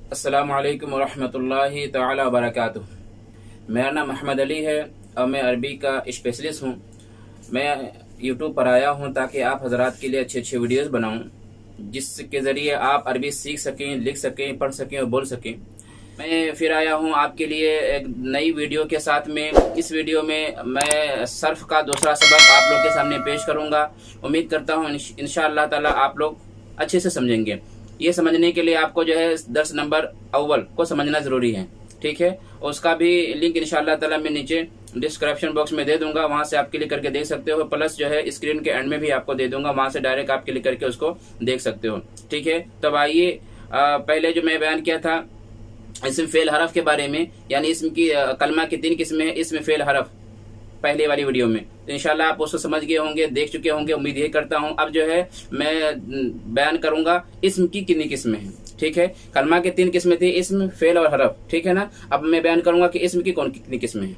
अस्सलामु अलैकुम वरहमतुल्लाहि तआला वबरकातुह। मेरा नाम अहमद अली है और मैं अरबी का स्पेशलिस्ट हूँ। मैं यूट्यूब पर आया हूँ ताकि आप हजरात के लिए अच्छे अच्छे वीडियोस बनाऊँ, जिसके ज़रिए आप अरबी सीख सकें, लिख सकें, पढ़ सकें और बोल सकें। मैं फिर आया हूँ आपके लिए एक नई वीडियो के साथ में। इस वीडियो में मैं सर्फ का दूसरा सबक आप लोग के सामने पेश करूँगा। उम्मीद करता हूँ इंशाअल्लाह ताला आप लोग अच्छे से समझेंगे। ये समझने के लिए आपको जो है दर्स नंबर अव्वल को समझना जरूरी है, ठीक है। उसका भी लिंक इंशाअल्लाह ताला मैं नीचे डिस्क्रिप्शन बॉक्स में दे दूंगा, वहां से आप क्लिक करके देख सकते हो। प्लस जो है स्क्रीन के एंड में भी आपको दे दूंगा, वहां से डायरेक्ट आप क्लिक करके उसको देख सकते हो, ठीक है। तब आइए, पहले जो मैं बयान किया था इसम फेल हरफ के बारे में, यानी इसम की कलमा की 3 किस्में हैं, इसम फेल हरफ पहले वाली वीडियो में। तो इंशाल्लाह आप उसको समझ गए होंगे, देख चुके होंगे, उम्मीद ये करता हूं। अब जो है मैं बयान करूंगा इसम की कितनी किस्में हैं, ठीक है। कलमा के 3 किस्में थी, इसम फेल और हरफ, ठीक है ना। अब मैं बयान करूंगा कि इसम की कितनी किस्में हैं,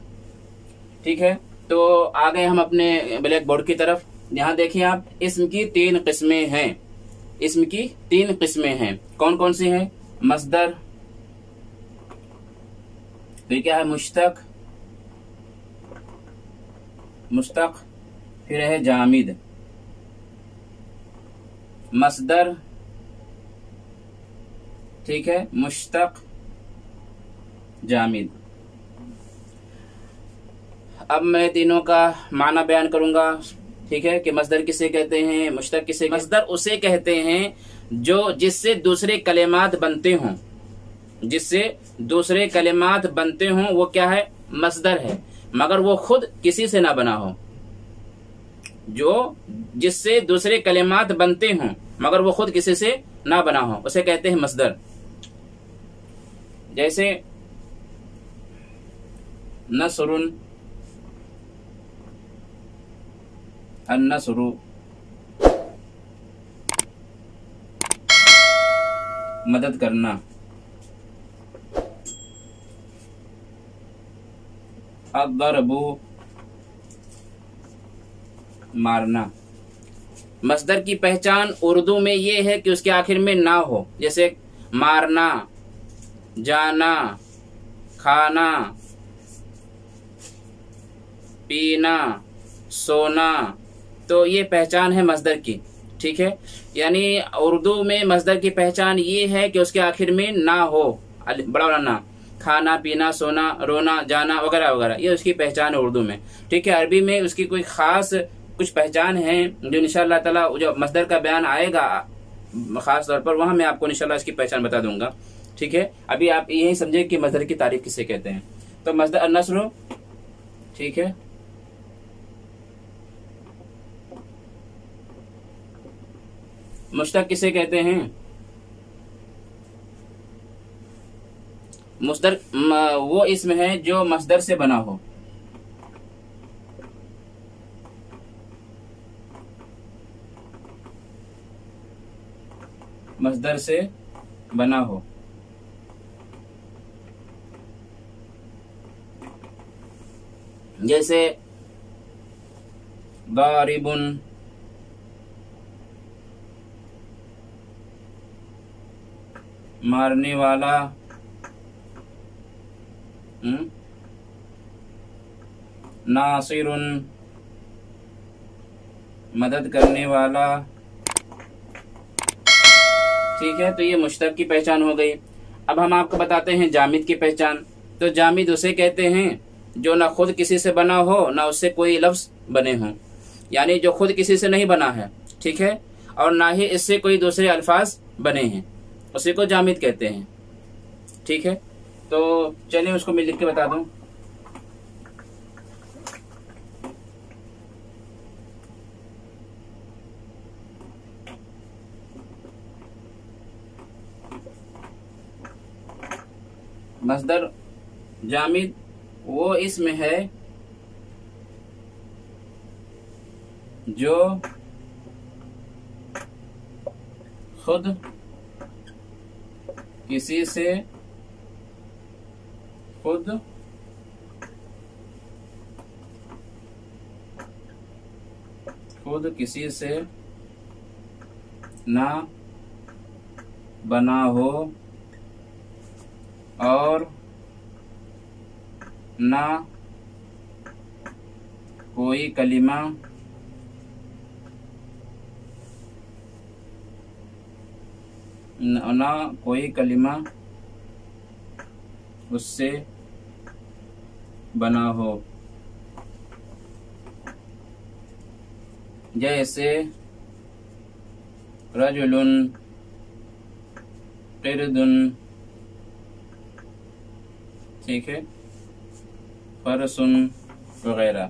ठीक है। तो आ गए हम अपने ब्लैक बोर्ड की तरफ। यहाँ देखिए आप, इसम की 3 किस्में हैं। इसम की 3 किस्में हैं, कौन कौन सी हैं? मस्दर, तो क्या है? मुश्तक, मुश्तक, फिर है जामिद। मस्दर, ठीक है, मुश्तक, जामिद। अब मैं तीनों का माना बयान करूंगा, ठीक है, कि मस्दर किसे कहते हैं, मुश्तक किसे। मस्दर उसे कहते हैं जो जिससे दूसरे कलेमात बनते हों, जिससे दूसरे कलेमात बनते हों वो क्या है? मस्दर है, मगर वो खुद किसी से ना बना हो। जो जिससे दूसरे कलेमात बनते हों मगर वो खुद किसी से ना बना हो, उसे कहते हैं मस्दर। जैसे नसरुन, अन्नसरु, मदद करना, अदरबु, मारना। मस्दर की पहचान उर्दू में ये है कि उसके आखिर में ना हो, जैसे मारना, जाना, खाना, पीना, सोना। तो ये पहचान है मस्दर की, ठीक है। यानी उर्दू में मस्दर की पहचान ये है कि उसके आखिर में ना हो, बड़ा वाला ना। खाना, पीना, सोना, रोना, जाना वगैरह वगैरह, ये उसकी पहचान है उर्दू में, ठीक है। अरबी में उसकी कोई खास कुछ पहचान है जो इंशाअल्लाह ताला जो मस्दर का बयान आएगा खास तौर पर, वहां मैं आपको इंशाअल्लाह इसकी पहचान बता दूंगा, ठीक है। अभी आप यही समझे कि मस्दर की तारीफ किसे कहते हैं। तो मस्दर अन्नस्र, ठीक है। मुश्तक किसे कहते हैं? मुस्दर वो इसम है जो मस्दर से बना हो। मस्दर से बना हो। जैसे दारिबुन, मारने वाला, नासिरुन, मदद करने वाला, ठीक है। तो ये मुश्तक की पहचान हो गई। अब हम आपको बताते हैं जामिद की पहचान। तो जामिद उसे कहते हैं जो ना खुद किसी से बना हो ना उससे कोई लफ्ज बने हों, यानी जो खुद किसी से नहीं बना है, ठीक है, और ना ही इससे कोई दूसरे अल्फाज बने हैं, उसी को जामिद कहते हैं, ठीक है। तो चलिए उसको मैं लिख के बता दूं। मस्दर जामिद वो इसम है जो खुद किसी से खुद किसी से ना बना हो और ना कोई कलिमा ना कोई कलिमा उससे बना हो, जैसे रजुलुन, क़िरदुन, ठीक है, फरसुन वगैरह।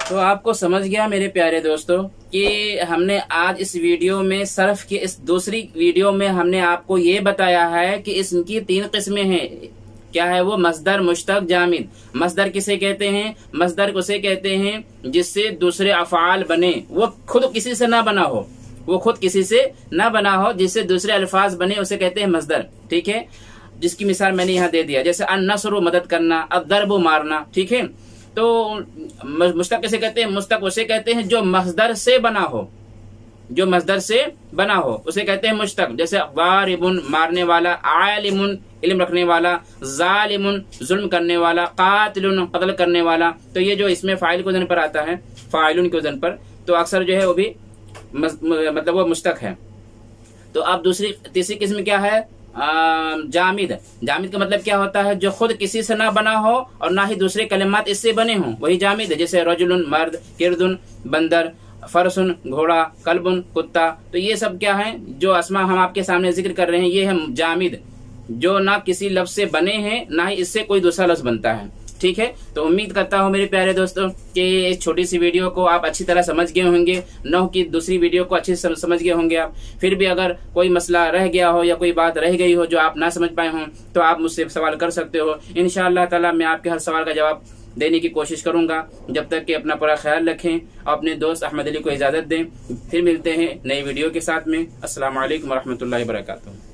तो आपको समझ गया मेरे प्यारे दोस्तों कि हमने आज इस वीडियो में सर्फ की इस दूसरी वीडियो में हमने आपको ये बताया है कि इसकी 3 किस्में हैं। क्या है वो? मस्दर, मुश्तक, जामिद। मस्दर किसे कहते हैं? मस्दर उसे कहते हैं जिससे दूसरे अफ़आल बने, वो खुद किसी से ना बना हो, वो खुद किसी से ना बना हो, जिससे दूसरे अल्फाज बने, उसे कहते हैं मस्दर। ठीक है, जिसकी मिसाल मैंने यहाँ दे दिया, जैसे अन-नस्र मदद करना, अद-दर्ब मारना। ठीक है, तो मुश्तक किसे कहते हैं? मुश्तक उसे कहते हैं जो मस्दर से बना हो, जो मस्दर से बना हो उसे कहते हैं मुश्तक। जैसे वारिबुन मारने वाला, आलिमुन इल्म रखने वाला, जालिमुन जुल्म करने वाला, कातिलुन कत्ल करने वाला। तो ये जो इसमें फाइल के वजन पर आता है, फाइलुन के वजन पर, तो अक्सर जो है वो भी मतलब वो मुश्तक है। तो अब तीसरी किस्म क्या है? जामिद। जामिद का मतलब क्या होता है? जो खुद किसी से ना बना हो और ना ही दूसरे कलिमात इससे बने हों, वही जामिद है। जैसे रजुलुन मर्द, किरदुन बंदर, फरसुन घोड़ा, कल्बुन कुत्ता। तो ये सब क्या है? जो अस्मा हम आपके सामने जिक्र कर रहे हैं, ये है जामिद, जो ना किसी लफ्ज से बने हैं ना ही इससे कोई दूसरा लफ्ज बनता है। ठीक है, तो उम्मीद करता हूँ मेरे प्यारे दोस्तों कि इस छोटी सी वीडियो को आप अच्छी तरह समझ गए होंगे, न कि दूसरी वीडियो को अच्छे से समझ गए होंगे आप। फिर भी अगर कोई मसला रह गया हो या कोई बात रह गई हो जो आप ना समझ पाए हों, तो आप मुझसे सवाल कर सकते हो। इंशाअल्लाह ताला मैं आपके हर सवाल का जवाब देने की कोशिश करूंगा। जब तक कि अपना पूरा ख्याल रखें और अपने दोस्त अहमद अली को इजाजत दें। फिर मिलते हैं नई वीडियो के साथ में। अस्सलाम वालेकुम रहमतुल्लाहि व बरकातुहू।